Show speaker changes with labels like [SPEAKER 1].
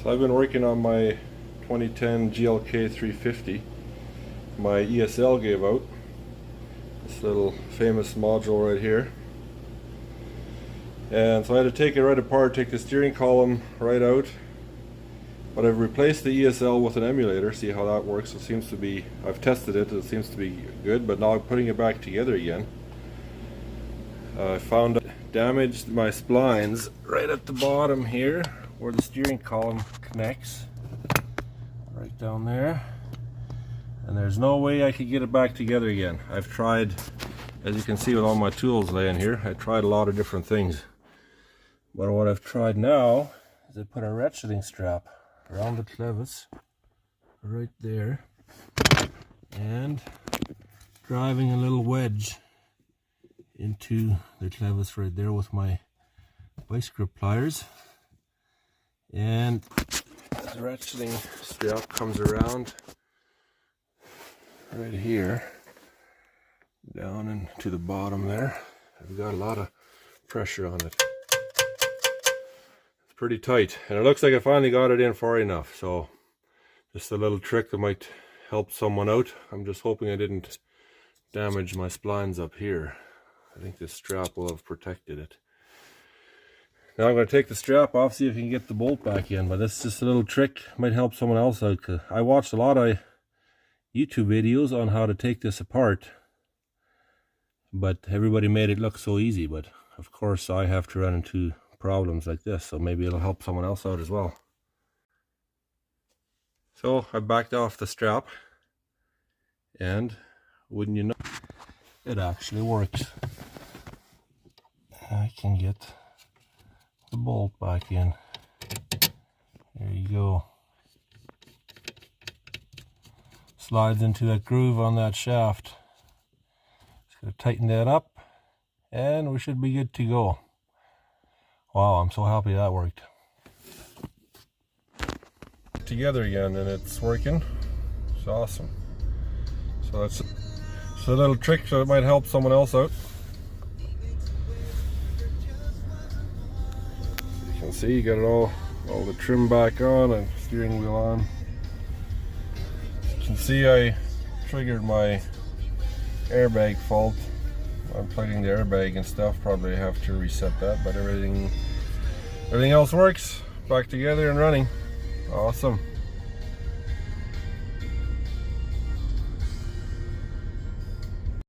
[SPEAKER 1] So I've been working on my 2010 GLK350. My ESL gave out. This little famous module right here. And so I had to take it right apart, take the steering column right out. But I've replaced the ESL with an emulator, see how that works. It seems to be, I've tested it, it seems to be good, but now I'm putting it back together again. I found I damaged my splines right at the bottom here, where the steering column connects. Right down there. And there's no way I could get it back together again. I've tried, as you can see with all my tools laying here, I tried a lot of different things. But what I've tried now is I put a ratcheting strap around the clevis right there and driving a little wedge into the clevis right there with my vice grip pliers, and the ratcheting strap comes around right here down into the bottom there. I've got a lot of pressure on it. Pretty tight, and it looks like I finally got it in far enough. So just a little trick that might help someone out. I'm just hoping I didn't damage my splines up here. I think this strap will have protected it. Now I'm going to take the strap off, see if I can get the bolt back in, but this is just a little trick, might help someone else out. Cause I watched a lot of YouTube videos on how to take this apart, but everybody made it look so easy. But of course I have to run into problems like this, so maybe it'll help someone else out as well. So I backed off the strap, and wouldn't you know, it actually works. I can get the bolt back in. There you go. Slides into that groove on that shaft. Just gonna tighten that up and we should be good to go. Wow, I'm so happy that worked. Together again, and it's working. It's awesome. So that's a little trick, so it might help someone else out. You can see you got it all the trim back on and steering wheel on. You can see I triggered my airbag fault. I'm plugging the airbag and stuff, probably have to reset that, but everything else works, back together and running. Awesome.